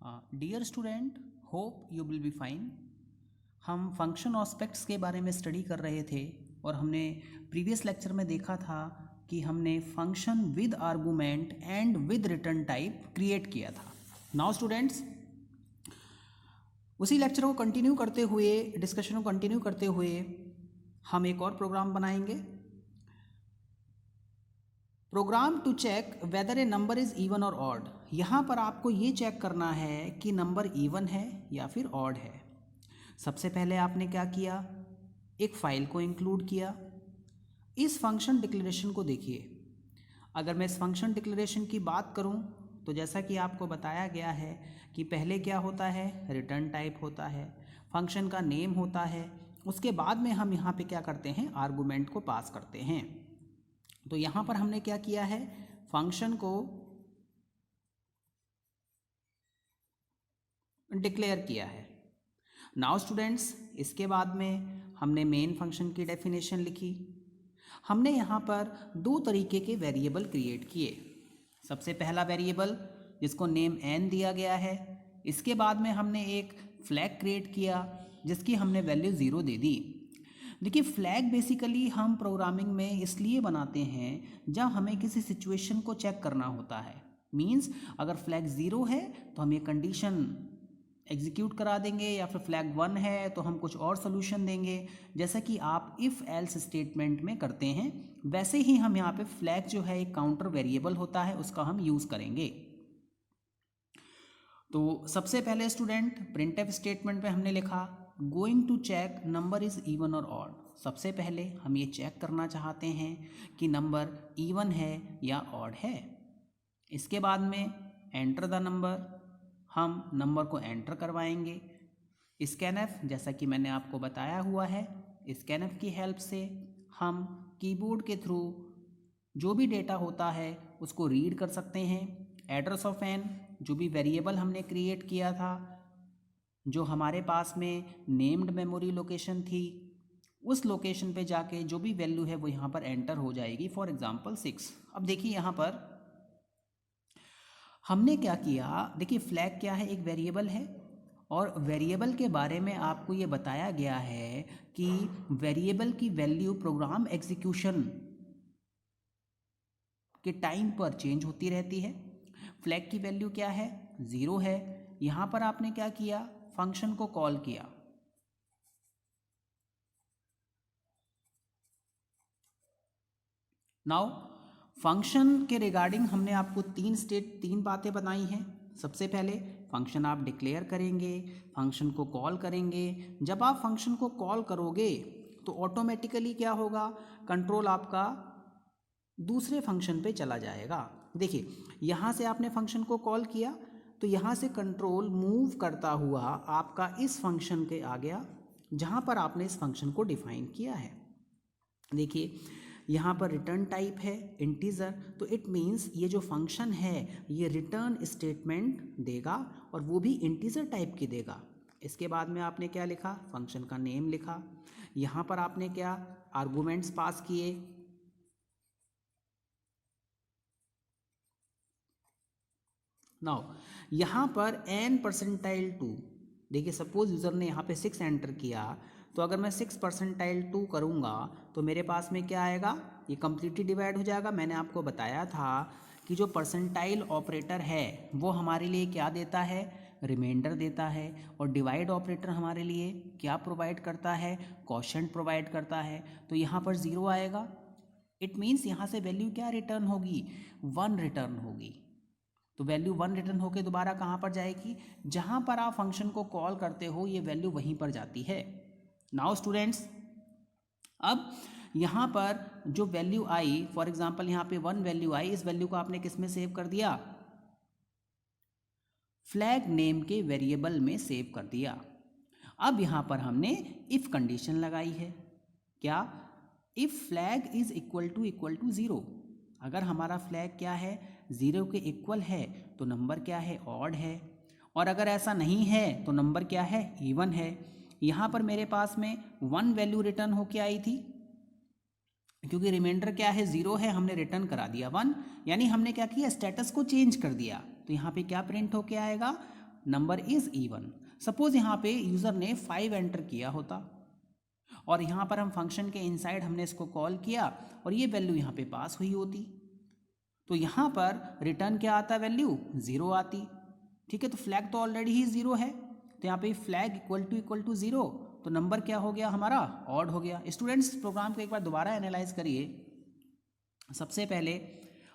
Dear student, hope you will be fine. हम function aspects के बारे में स्टडी कर रहे थे और हमने प्रीवियस लेक्चर में देखा था कि हमने function with argument and with return type create किया था। नाउ स्टूडेंट्स, उसी लेक्चर को कंटिन्यू करते हुए, डिस्कशन को कंटिन्यू करते हुए हम एक और प्रोग्राम बनाएंगे। Program to check whether a number is even और ऑड। यहाँ पर आपको ये चेक करना है कि नंबर इवन है या फिर ऑड है। सबसे पहले आपने क्या किया, एक फ़ाइल को इंक्लूड किया। इस फंक्शन डिक्लेरेशन को देखिए। अगर मैं इस फंक्शन डिक्लेरेशन की बात करूं तो जैसा कि आपको बताया गया है कि पहले क्या होता है, रिटर्न टाइप होता है, फंक्शन का नेम होता है, उसके बाद में हम यहाँ पे क्या करते हैं, आर्गूमेंट को पास करते हैं। तो यहाँ पर हमने क्या किया है, फंक्शन को डिक्लेयर किया है। नाउ स्टूडेंट्स, इसके बाद में हमने मेन फंक्शन की डेफिनेशन लिखी। हमने यहाँ पर दो तरीके के वेरिएबल क्रिएट किए। सबसे पहला वेरिएबल जिसको नेम n दिया गया है, इसके बाद में हमने एक फ्लैग क्रिएट किया जिसकी हमने वैल्यू 0 दे दी। देखिए, फ्लैग बेसिकली हम प्रोग्रामिंग में इसलिए बनाते हैं जब हमें किसी सिचुएशन को चेक करना होता है। मीन्स अगर फ्लैग 0 है तो हम ये कंडीशन एग्जीक्यूट करा देंगे, या फिर फ्लैग 1 है तो हम कुछ और सोल्यूशन देंगे, जैसा कि आप इफ़ एल्स स्टेटमेंट में करते हैं। वैसे ही हम यहाँ पे फ्लैग जो है एक काउंटर वेरिएबल होता है, उसका हम यूज़ करेंगे। तो सबसे पहले स्टूडेंट, प्रिंटफ स्टेटमेंट में हमने लिखा going to check number is even और ऑड। सबसे पहले हम ये चेक करना चाहते हैं कि नंबर इवन है या ऑड है। इसके बाद में एंटर द नंबर, हम नंबर को एंटर करवाएंगे। स्कैनफ, जैसा कि मैंने आपको बताया हुआ है, स्कैनफ की हेल्प से हम कीबोर्ड के थ्रू जो भी डेटा होता है उसको रीड कर सकते हैं। एड्रेस ऑफ एन, जो भी वेरिएबल हमने क्रिएट किया था, जो हमारे पास में नेम्ड मेमोरी लोकेशन थी, उस लोकेशन पे जाके जो भी वैल्यू है वो यहाँ पर एंटर हो जाएगी। For example 6। अब देखिए यहाँ पर हमने क्या किया, देखिए फ्लैग क्या है, एक वेरिएबल है, और वेरिएबल के बारे में आपको ये बताया गया है कि वेरिएबल की वैल्यू प्रोग्राम एग्जीक्यूशन के टाइम पर चेंज होती रहती है। फ्लैग की वैल्यू क्या है, 0 है। यहाँ पर आपने क्या किया, फंक्शन को कॉल किया। नाउ फंक्शन के रिगार्डिंग हमने आपको तीन बातें बताई हैं। सबसे पहले फंक्शन आप डिक्लेयर करेंगे, फंक्शन को कॉल करेंगे। जब आप फंक्शन को कॉल करोगे तो ऑटोमेटिकली क्या होगा, कंट्रोल आपका दूसरे फंक्शन पे चला जाएगा। देखिए, यहाँ से आपने फंक्शन को कॉल किया तो यहाँ से कंट्रोल मूव करता हुआ आपका इस फंक्शन के आ गया जहाँ पर आपने इस फंक्शन को डिफाइन किया है। देखिए, यहाँ पर रिटर्न टाइप है इंटीजर, तो इट मीन्स ये जो फंक्शन है ये रिटर्न स्टेटमेंट देगा और वो भी इंटीजर टाइप की देगा। इसके बाद में आपने क्या लिखा, फंक्शन का नेम लिखा। यहाँ पर आपने क्या, आर्गूमेंट्स पास किए। नाउ यहाँ पर n%2, देखिए सपोज यूज़र ने यहाँ पे 6 एंटर किया, तो अगर मैं 6%2 करूँगा तो मेरे पास में क्या आएगा, ये कम्प्लीटली डिवाइड हो जाएगा। मैंने आपको बताया था कि जो परसेंटाइल ऑपरेटर है वो हमारे लिए क्या देता है, रिमाइंडर देता है, और डिवाइड ऑपरेटर हमारे लिए क्या प्रोवाइड करता है, क्वोशंट प्रोवाइड करता है। तो यहाँ पर 0 आएगा। इट मीन्स यहाँ से वैल्यू क्या रिटर्न होगी, 1 रिटर्न होगी। तो वैल्यू 1 रिटर्न होकर दोबारा कहाँ पर जाएगी, जहाँ पर आप फंक्शन को कॉल करते हो ये वैल्यू वहीं पर जाती है। नाउ स्टूडेंट्स, अब यहाँ पर जो वैल्यू आई, फॉर एग्जांपल यहाँ पे 1 वैल्यू आई, इस वैल्यू को आपने किस में सेव कर दिया, फ्लैग नेम के वेरिएबल में सेव कर दिया। अब यहाँ पर हमने इफ कंडीशन लगाई है, क्या, if flag is equal to 0। अगर हमारा फ्लैग क्या है, 0 के इक्वल है तो नंबर क्या है, ऑड है, और अगर ऐसा नहीं है तो नंबर क्या है, इवन है। यहाँ पर मेरे पास में 1 वैल्यू रिटर्न होके आई थी, क्योंकि रिमाइंडर क्या है, 0 है, हमने रिटर्न करा दिया 1, यानी हमने क्या किया, स्टेटस को चेंज कर दिया। तो यहाँ पे क्या प्रिंट होके आएगा, नंबर इज इवन। सपोज यहाँ पे यूज़र ने 5 एंटर किया होता और यहाँ पर हम फंक्शन के इनसाइड हमने इसको कॉल किया और ये वैल्यू यहाँ पे पास हुई होती, तो यहाँ पर रिटर्न क्या आता, वैल्यू 0 आती। ठीक है, तो फ्लैग तो ऑलरेडी ही 0 है, तो यहाँ पे फ्लैग इक्वल टू 0, तो नंबर क्या हो गया हमारा, ऑड हो गया। स्टूडेंट्स प्रोग्राम को एक बार दोबारा एनालाइज करिए। सबसे पहले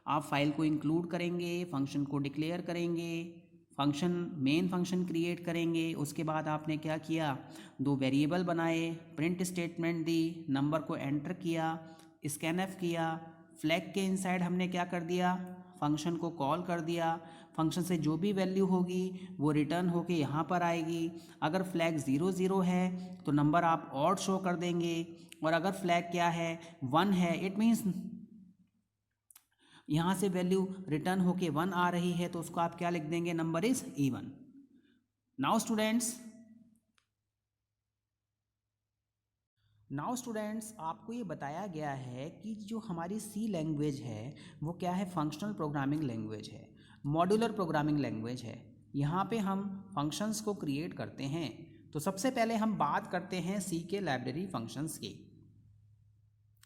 आप फाइल को इंक्लूड करेंगे, फंक्शन को डिक्लेयर करेंगे, फंक्शन मेन फंक्शन क्रिएट करेंगे, उसके बाद आपने क्या किया, 2 वेरिएबल बनाए, प्रिंट स्टेटमेंट दी, नंबर को एंटर किया, स्कैनफ किया, फ्लैग के इनसाइड हमने क्या कर दिया, फंक्शन को कॉल कर दिया, फंक्शन से जो भी वैल्यू होगी वो रिटर्न होके यहाँ पर आएगी। अगर फ्लैग 0 0 है तो नंबर आप ऑड शो कर देंगे, और अगर फ्लैग क्या है 1 है, इट मीन्स यहाँ से वैल्यू रिटर्न होके 1 आ रही है, तो उसको आप क्या लिख देंगे, number is even. Now students आपको ये बताया गया है कि जो हमारी सी लैंग्वेज है वो क्या है, फंक्शनल प्रोग्रामिंग लैंग्वेज है, मॉड्यूलर प्रोग्रामिंग लैंग्वेज है। यहाँ पे हम फंक्शंस को क्रिएट करते हैं। तो सबसे पहले हम बात करते हैं सी के लाइब्रेरी फंक्शंस की।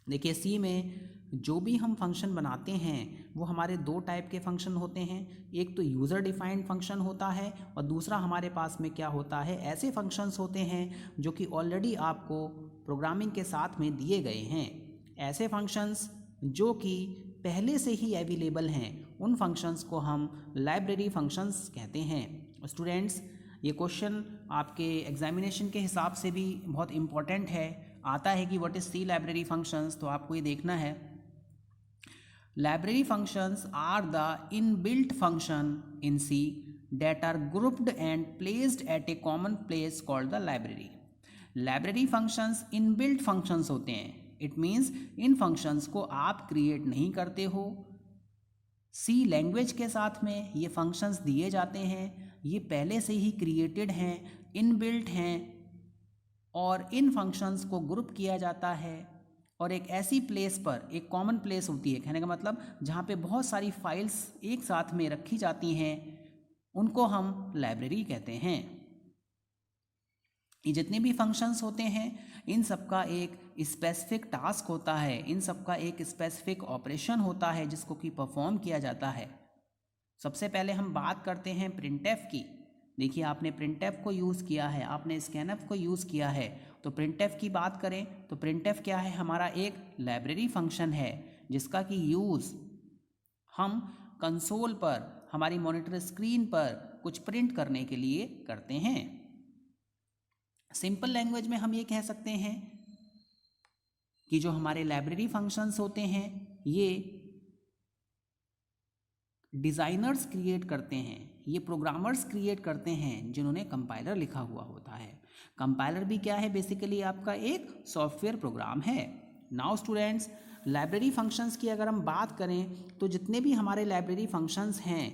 देखिए, सी में जो भी हम फंक्शन बनाते हैं वो हमारे 2 टाइप के फंक्शन होते हैं। एक तो यूज़र डिफाइंड फंक्शन होता है और दूसरा हमारे पास में क्या होता है, ऐसे फंक्शंस होते हैं जो कि ऑलरेडी आपको प्रोग्रामिंग के साथ में दिए गए हैं। ऐसे फंक्शंस जो कि पहले से ही अवेलेबल हैं, उन फंक्शंस को हम लाइब्रेरी फंक्शंस कहते हैं। स्टूडेंट्स, ये क्वेश्चन आपके एग्जामिनेशन के हिसाब से भी बहुत इम्पॉर्टेंट है। आता है कि what is C library functions, तो आपको ये देखना है। Library functions are the inbuilt function in C that are grouped and placed at a common place called the library. Library functions inbuilt functions होते हैं। It means इन functions को आप create नहीं करते हो। C लैंग्वेज के साथ में ये functions दिए जाते हैं, ये पहले से ही created हैं, inbuilt हैं, और इन functions को group किया जाता है और एक ऐसी प्लेस पर, एक कॉमन प्लेस होती है, कहने का मतलब जहाँ पे बहुत सारी फाइल्स एक साथ में रखी जाती हैं, उनको हम लाइब्रेरी कहते हैं। ये जितने भी फंक्शंस होते हैं इन सबका एक स्पेसिफिक टास्क होता है, इन सबका एक स्पेसिफिक ऑपरेशन होता है जिसको कि परफॉर्म किया जाता है। सबसे पहले हम बात करते हैं प्रिंटफ की। देखिए, आपने प्रिंटफ को यूज़ किया है, आपने स्कैनफ को यूज़ किया है। तो प्रिंटफ की बात करें तो प्रिंटफ क्या है, हमारा एक लाइब्रेरी फंक्शन है जिसका कि यूज़ हम कंसोल पर, हमारी मॉनिटर स्क्रीन पर कुछ प्रिंट करने के लिए करते हैं। सिंपल लैंग्वेज में हम ये कह सकते हैं कि जो हमारे लाइब्रेरी फंक्शंस होते हैं ये डिज़ाइनर्स क्रिएट करते हैं, ये प्रोग्रामर्स क्रिएट करते हैं जिन्होंने कंपाइलर लिखा हुआ होता है। कंपाइलर भी क्या है, बेसिकली आपका एक सॉफ्टवेयर प्रोग्राम है। नाउ स्टूडेंट्स, लाइब्रेरी फंक्शंस की अगर हम बात करें तो जितने भी हमारे लाइब्रेरी फंक्शंस हैं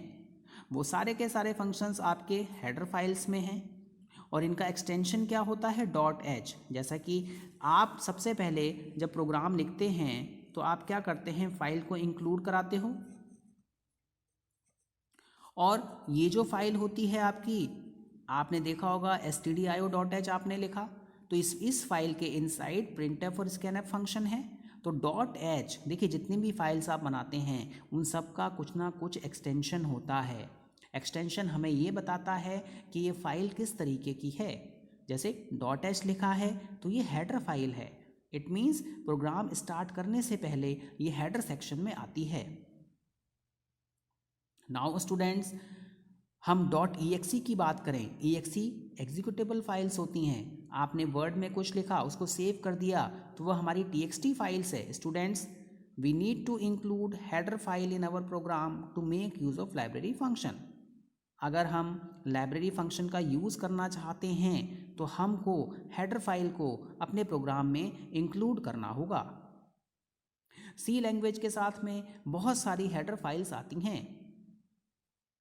वो सारे के सारे फंक्शंस आपके हेडर फाइल्स में हैं और इनका एक्सटेंशन क्या होता है, .h। जैसा कि आप सबसे पहले जब प्रोग्राम लिखते हैं तो आप क्या करते हैं, फाइल को इंक्लूड कराते हो, और ये जो फाइल होती है आपकी, आपने देखा होगा stdio.h आपने लिखा, तो इस फाइल के इनसाइड printf और scanf फंक्शन है। तो .h, देखिए जितनी भी फाइल्स आप बनाते हैं उन सब का कुछ ना कुछ एक्सटेंशन होता है। एक्सटेंशन हमें ये बताता है कि ये फाइल किस तरीके की है। जैसे .h लिखा है तो ये हेडर फाइल है, इट मीन्स प्रोग्राम स्टार्ट करने से पहले ये हेडर सेक्शन में आती है। नाउ स्टूडेंट्स, हम .exe की बात करें, exe एग्जीक्यूटेबल फाइल्स होती हैं। आपने वर्ड में कुछ लिखा, उसको सेव कर दिया तो वह हमारी txt फाइल्स है। Students, we need to include header file in our program to make use of library function. अगर हम लाइब्रेरी फंक्शन का यूज़ करना चाहते हैं तो हमको हेडर फाइल को अपने प्रोग्राम में इंक्लूड करना होगा। सी लैंग्वेज के साथ में बहुत सारी हेडर फाइल्स आती हैं,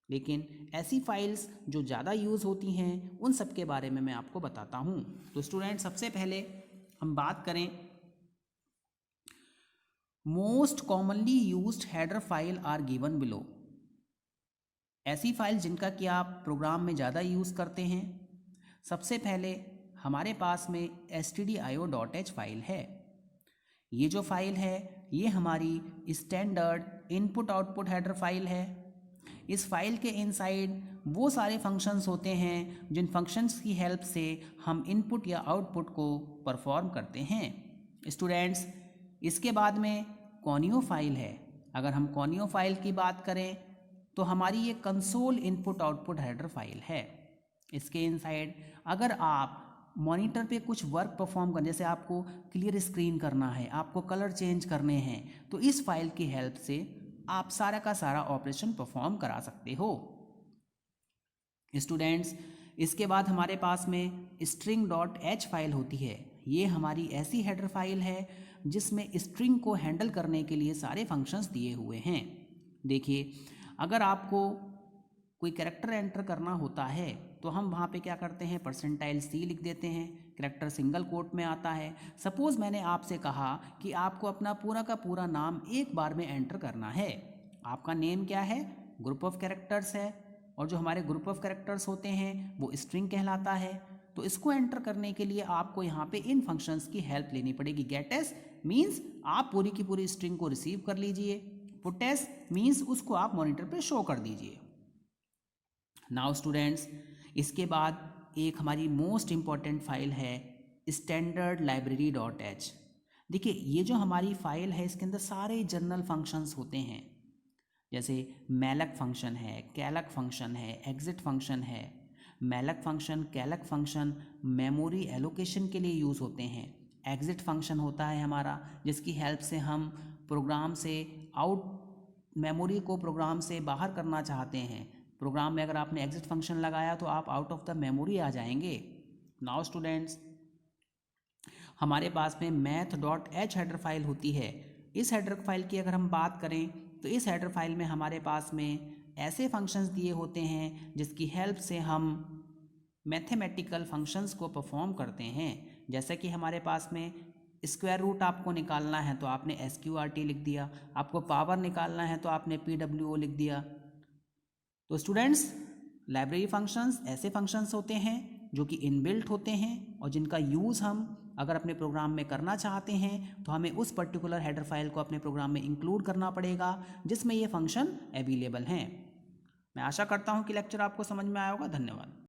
लेकिन ऐसी फाइल्स जो ज़्यादा यूज़ होती हैं उन सब के बारे में मैं आपको बताता हूँ। तो स्टूडेंट, सबसे पहले हम बात करें most commonly used header file are given below. ऐसी फाइल जिनका कि आप प्रोग्राम में ज़्यादा यूज़ करते हैं, सबसे पहले हमारे पास में stdio.h फाइल है। ये जो फाइल है ये हमारी standard input output header file है। इस फाइल के इनसाइड वो सारे फंक्शंस होते हैं जिन फंक्शंस की हेल्प से हम इनपुट या आउटपुट को परफॉर्म करते हैं। स्टूडेंट्स, इसके बाद में कॉनियो फाइल है। अगर हम कॉनियो फाइल की बात करें तो हमारी ये console input output header file है। इसके इनसाइड अगर आप मॉनिटर पे कुछ वर्क परफॉर्म करने, जैसे आपको क्लियर स्क्रीन करना है, आपको कलर चेंज करने हैं, तो इस फाइल की हेल्प से आप सारा का सारा ऑपरेशन परफॉर्म करा सकते हो। स्टूडेंट्स, इसके बाद हमारे पास में string.h फाइल होती है। ये हमारी ऐसी हेडर फाइल है जिसमें स्ट्रिंग को हैंडल करने के लिए सारे फंक्शंस दिए हुए हैं। देखिए, अगर आपको कोई कैरेक्टर एंटर करना होता है तो हम वहाँ पे क्या करते हैं, %C लिख देते हैं। कैरेक्टर सिंगल कोट में आता है। सपोज़ मैंने आपसे कहा कि आपको अपना पूरा का पूरा नाम एक बार में एंटर करना है। आपका नेम क्या है, ग्रुप ऑफ कैरेक्टर्स है, और जो हमारे ग्रुप ऑफ कैरेक्टर्स होते हैं वो स्ट्रिंग कहलाता है। तो इसको एंटर करने के लिए आपको यहाँ पे इन फंक्शंस की हेल्प लेनी पड़ेगी। गेटएस मीन्स आप पूरी की पूरी स्ट्रिंग को रिसीव कर लीजिए। पुटेस मीन्स उसको आप मॉनिटर पे शो कर दीजिए। नाउ स्टूडेंट्स, इसके बाद एक हमारी मोस्ट इम्पॉर्टेंट फाइल है standardlibrary.h। देखिए, ये जो हमारी फाइल है इसके अंदर सारे जनरल फंक्शंस होते हैं, जैसे मैलक फंक्शन है, कैलक फंक्शन है, एग्जिट फंक्शन है। मैलक फंक्शन, कैलक फंक्शन मेमोरी एलोकेशन के लिए यूज़ होते हैं। एग्जिट फंक्शन होता है हमारा जिसकी हेल्प से हम प्रोग्राम से मेमोरी को प्रोग्राम से बाहर करना चाहते हैं। प्रोग्राम में अगर आपने एग्जिट फंक्शन लगाया तो आप आउट ऑफ द मेमोरी आ जाएंगे। नाउ स्टूडेंट्स, हमारे पास में math.h हेडर फाइल होती है। इस हेडर फाइल की अगर हम बात करें तो इस हेडर फाइल में हमारे पास में ऐसे फंक्शंस दिए होते हैं जिसकी हेल्प से हम मैथमेटिकल फंक्शंस को परफॉर्म करते हैं। जैसे कि हमारे पास में स्क्वायर रूट आपको निकालना है तो आपने SQRT लिख दिया, आपको पावर निकालना है तो आपने PWO लिख दिया। तो स्टूडेंट्स, लाइब्रेरी फंक्शंस ऐसे फंक्शंस होते हैं जो कि इनबिल्ट होते हैं और जिनका यूज़ हम अगर अपने प्रोग्राम में करना चाहते हैं तो हमें उस पर्टिकुलर हेडर फाइल को अपने प्रोग्राम में इंक्लूड करना पड़ेगा जिसमें ये फंक्शन अवेलेबल हैं। मैं आशा करता हूँ कि लेक्चर आपको समझ में आया होगा। धन्यवाद।